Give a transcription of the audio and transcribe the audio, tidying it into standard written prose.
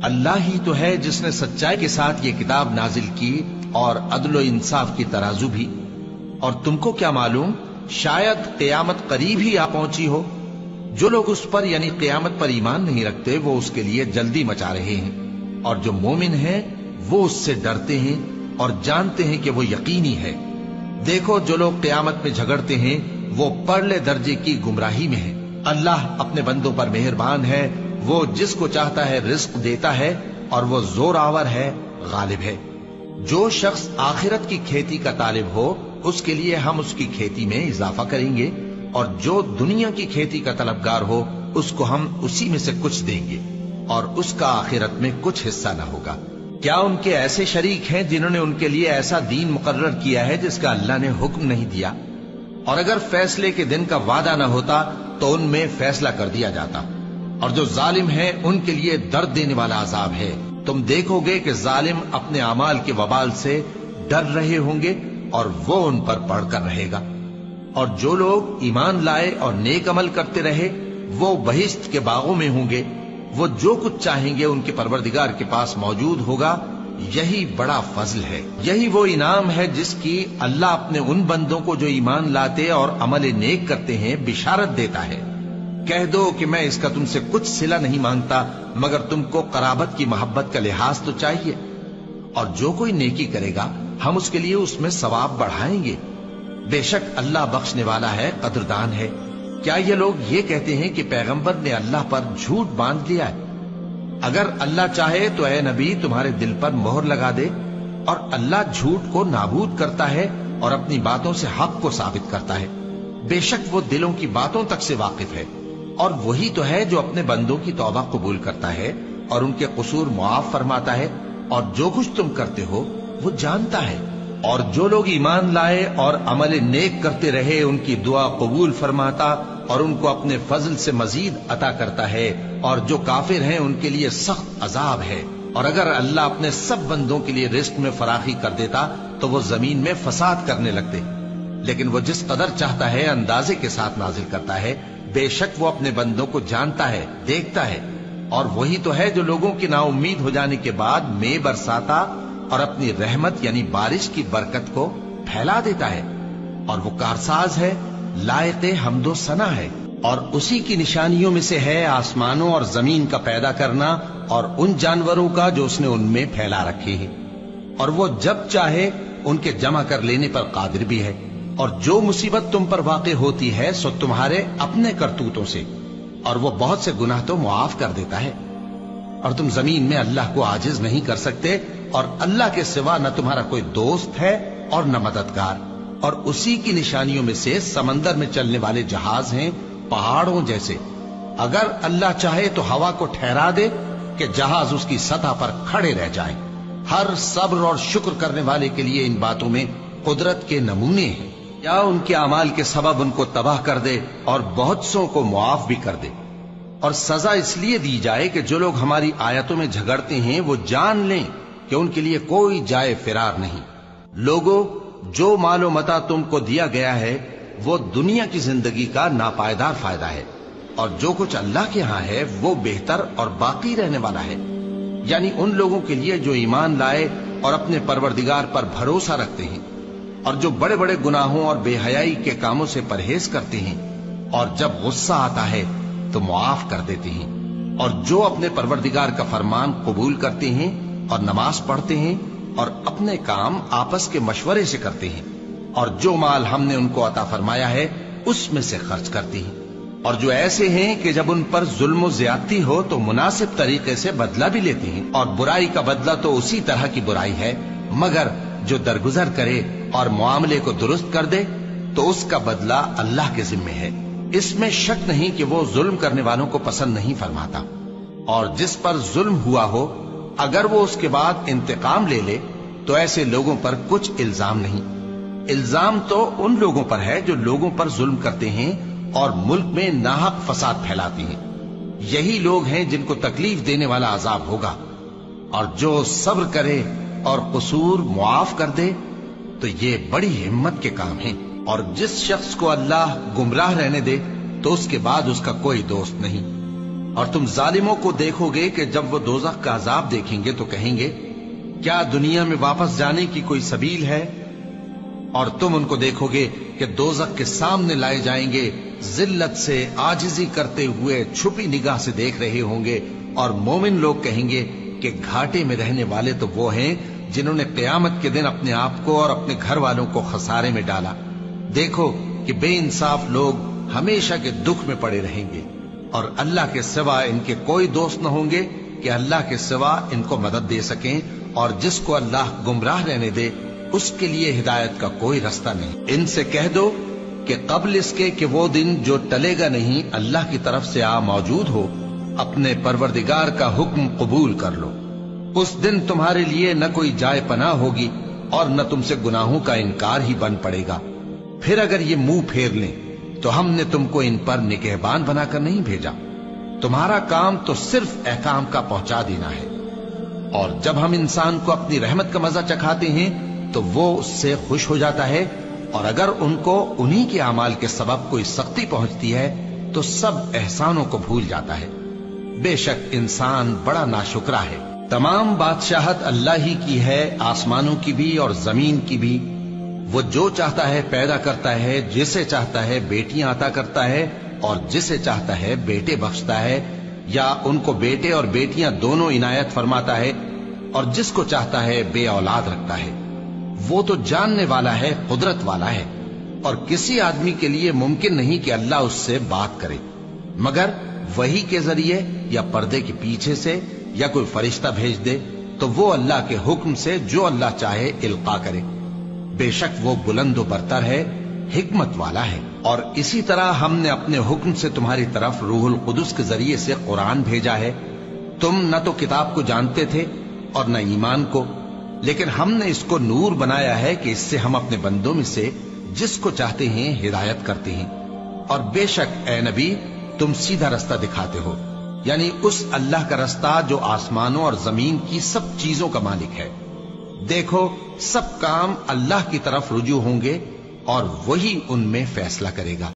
اللہ ہی تو ہے جس نے سچائی کے ساتھ یہ کتاب نازل کی اور عدل و انصاف کی ترازو بھی. اور تم کو کیا معلوم، شاید قیامت قریب ہی آ پہنچی ہو. جو لوگ اس پر یعنی قیامت پر ایمان نہیں رکھتے وہ اس کے لیے جلدی مچا رہے ہیں، اور جو مومن ہیں وہ اس سے ڈرتے ہیں اور جانتے ہیں کہ وہ یقینی ہے. دیکھو جو لوگ قیامت میں جھگڑتے ہیں وہ پرلے درجے کی گمراہی میں ہیں. اللہ اپنے بندوں پر مہربان ہے، وہ جس کو چاہتا ہے رزق دیتا ہے اور وہ زور آور ہے، غالب ہے. جو شخص آخرت کی کھیتی کا طالب ہو اس کے لیے ہم اس کی کھیتی میں اضافہ کریں گے، اور جو دنیا کی کھیتی کا طلبگار ہو اس کو ہم اسی میں سے کچھ دیں گے، اور اس کا آخرت میں کچھ حصہ نہ ہوگا. کیا ان کے ایسے شریک ہیں جنہوں نے ان کے لیے ایسا دین مقرر کیا ہے جس کا اللہ نے حکم نہیں دیا؟ اور اگر فیصلے کے دن کا وعدہ نہ ہوتا تو ان میں فیصلہ کر دیا جاتا. اور جو ظالم ہیں ان کے لیے درد دینے والا عذاب ہے. تم دیکھو گے کہ ظالم اپنے اعمال کے وبال سے ڈر رہے ہوں گے اور وہ ان پر پڑھ کر رہے گا. اور جو لوگ ایمان لائے اور نیک عمل کرتے رہے وہ بہشت کے باغوں میں ہوں گے. وہ جو کچھ چاہیں گے ان کے پروردگار کے پاس موجود ہوگا. یہی بڑا فضل ہے، یہی وہ انعام ہے جس کی اللہ اپنے ان بندوں کو جو ایمان لاتے اور عمل نیک کرتے ہیں بشارت دیتا ہے. کہہ دو کہ میں اس کا تم سے کچھ صلہ نہیں مانگتا مگر تم کو قرابت کی محبت کا لحاظ تو چاہیے. اور جو کوئی نیکی کرے گا ہم اس کے لیے اس میں ثواب بڑھائیں گے. بے شک اللہ بخشنے والا ہے، قدردان ہے. کیا یہ لوگ یہ کہتے ہیں کہ پیغمبر نے اللہ پر جھوٹ باندھ لیا ہے؟ اگر اللہ چاہے تو اے نبی تمہارے دل پر مہر لگا دے. اور اللہ جھوٹ کو نابود کرتا ہے اور اپنی باتوں سے حق کو ثابت کرتا ہے. بے شک وہ دلوں کی باتوں تک سے واقف ہے، اور وہی تو ہے جو اپنے بندوں کی توبہ قبول کرتا ہے اور ان کے قصور معاف فرماتا ہے. اور جو کچھ تم کرتے ہو وہ جانتا ہے. اور جو لوگ ایمان لائے اور عمل نیک کرتے رہے ان کی دعا قبول فرماتا اور ان کو اپنے فضل سے مزید عطا کرتا ہے. اور جو کافر ہیں ان کے لیے سخت عذاب ہے. اور اگر اللہ اپنے سب بندوں کے لیے رزق میں فراخی کر دیتا تو وہ زمین میں فساد کرنے لگتے، لیکن وہ جس قدر چاہتا ہے اندازے کے ساتھ نازل کرتا ہے. بے شک وہ اپنے بندوں کو جانتا ہے، دیکھتا ہے. اور وہی تو ہے جو لوگوں کی نا امید ہو جانے کے بعد میں برساتا اور اپنی رحمت یعنی بارش کی برکت کو پھیلا دیتا ہے. اور وہ کارساز ہے، لائق حمد و ثنا ہے. اور اسی کی نشانیوں میں سے ہے آسمانوں اور زمین کا پیدا کرنا اور ان جانوروں کا جو اس نے ان میں پھیلا رکھے ہیں. اور وہ جب چاہے ان کے جمع کر لینے پر قادر بھی ہے. اور جو مصیبت تم پر واقع ہوتی ہے سو تمہارے اپنے کرتوتوں سے، اور وہ بہت سے گناہ تو معاف کر دیتا ہے. اور تم زمین میں اللہ کو عاجز نہیں کر سکتے، اور اللہ کے سوا نہ تمہارا کوئی دوست ہے اور نہ مددگار. اور اسی کی نشانیوں میں سے سمندر میں چلنے والے جہاز ہیں پہاڑوں جیسے. اگر اللہ چاہے تو ہوا کو ٹھہرا دے کہ جہاز اس کی سطح پر کھڑے رہ جائیں. ہر صبر اور شکر کرنے والے کے لیے ان باتوں میں قدرت کے نمونے ہیں. یا ان کے اعمال کے سبب ان کو تباہ کر دے اور بہت سو کو معاف بھی کر دے. اور سزا اس لیے دی جائے کہ جو لوگ ہماری آیتوں میں جھگڑتے ہیں وہ جان لیں کہ ان کے لیے کوئی جائے فرار نہیں. لوگوں، جو مال و متاع تم کو دیا گیا ہے وہ دنیا کی زندگی کا ناپائیدار فائدہ ہے، اور جو کچھ اللہ کے ہاں ہے وہ بہتر اور باقی رہنے والا ہے. یعنی ان لوگوں کے لیے جو ایمان لائے اور اپنے پروردگار پر بھروسہ رکھتے ہیں، اور جو بڑے بڑے گناہوں اور بے حیائی کے کاموں سے پرہیز کرتے ہیں، اور جب غصہ آتا ہے تو معاف کر دیتے ہیں. اور جو اپنے پروردگار کا فرمان قبول کرتے ہیں اور نماز پڑھتے ہیں اور اپنے کام آپس کے مشورے سے کرتے ہیں، اور جو مال ہم نے ان کو عطا فرمایا ہے اس میں سے خرچ کرتے ہیں. اور جو ایسے ہیں کہ جب ان پر ظلم و زیادتی ہو تو مناسب طریقے سے بدلہ بھی لیتے ہیں. اور برائی کا بدلہ تو اسی طرح کی برائی ہے، مگر جو درگزر کرے اور معاملے کو درست کر دے تو اس کا بدلہ اللہ کے ذمے ہے. اس میں شک نہیں کہ وہ ظلم کرنے والوں کو پسند نہیں فرماتا. اور جس پر ظلم ہوا ہو اگر وہ اس کے بعد انتقام لے لے تو ایسے لوگوں پر کچھ الزام نہیں. الزام تو ان لوگوں پر ہے جو لوگوں پر ظلم کرتے ہیں اور ملک میں ناحق فساد پھیلاتے ہیں. یہی لوگ ہیں جن کو تکلیف دینے والا عذاب ہوگا. اور جو صبر کرے اور قصور معاف کر دے تو یہ بڑی ہمت کے کام ہیں. اور جس شخص کو اللہ گمراہ رہنے دے تو اس کے بعد اس کا کوئی دوست نہیں. اور تم ظالموں کو دیکھو گے کہ جب وہ دوزخ کا عذاب دیکھیں گے تو کہیں گے کیا دنیا میں واپس جانے کی کوئی سبیل ہے؟ اور تم ان کو دیکھو گے کہ دوزخ کے سامنے لائے جائیں گے، ذلت سے عاجزی کرتے ہوئے چھپی نگاہ سے دیکھ رہے ہوں گے، اور مومن لوگ کہیں گے کہ گھاٹے میں رہنے والے تو وہ ہیں جنہوں نے قیامت کے دن اپنے آپ کو اور اپنے گھر والوں کو خسارے میں ڈالا۔ دیکھو کہ بے انصاف لوگ ہمیشہ کے دکھ میں پڑے رہیں گے، اور اللہ کے سوا ان کے کوئی دوست نہ ہوں گے کہ اللہ کے سوا ان کو مدد دے سکیں، اور جس کو اللہ گمراہ رہنے دے اس کے لیے ہدایت کا کوئی رستہ نہیں۔ ان سے کہہ دو کہ قبل اس کے کہ وہ دن جو ٹلے گا نہیں اللہ کی طرف سے آ موجود ہو، اپنے پروردگار کا حکم قبول کر لو۔ اس دن تمہارے لیے نہ کوئی جائے پناہ ہوگی اور نہ تم سے گناہوں کا انکار ہی بن پڑے گا۔ پھر اگر یہ منہ پھیر لیں تو ہم نے تم کو ان پر نگہبان بنا کر نہیں بھیجا، تمہارا کام تو صرف احکام کا پہنچا دینا ہے۔ اور جب ہم انسان کو اپنی رحمت کا مزہ چکھاتے ہیں تو وہ اس سے خوش ہو جاتا ہے، اور اگر ان کو انہی کے اعمال کے سبب کوئی سختی پہنچتی ہے تو سب احسانوں کو بھول جاتا ہے۔ بے شک انسان بڑا ناشکرا ہے۔ تمام بادشاہت اللہ ہی کی ہے، آسمانوں کی بھی اور زمین کی بھی۔ وہ جو چاہتا ہے پیدا کرتا ہے، جسے چاہتا ہے بیٹیاں عطا کرتا ہے اور جسے چاہتا ہے بیٹے بخشتا ہے، یا ان کو بیٹے اور بیٹیاں دونوں عنایت فرماتا ہے، اور جس کو چاہتا ہے بے اولاد رکھتا ہے۔ وہ تو جاننے والا ہے، قدرت والا ہے، اور کسی آدمی کے لیے ممکن نہیں کہ اللہ اس سے بات کرے مگر وحی کے ذریعے یا پردے کے پیچھے سے، یا کوئی فرشتہ بھیج دے تو وہ اللہ کے حکم سے جو اللہ چاہے القا کرے۔ بے شک وہ بلند و برتر ہے، حکمت والا ہے۔ اور اسی طرح ہم نے اپنے حکم سے تمہاری طرف روح القدس کے ذریعے سے قرآن بھیجا ہے۔ تم نہ تو کتاب کو جانتے تھے اور نہ ایمان کو، لیکن ہم نے اس کو نور بنایا ہے کہ اس سے ہم اپنے بندوں میں سے جس کو چاہتے ہیں ہدایت کرتے ہیں۔ اور بے شک اے نبی تم سیدھا رستہ دکھاتے ہو، یعنی اس اللہ کا رستہ جو آسمانوں اور زمین کی سب چیزوں کا مالک ہے۔ دیکھو سب کام اللہ کی طرف رجوع ہوں گے اور وہی ان میں فیصلہ کرے گا۔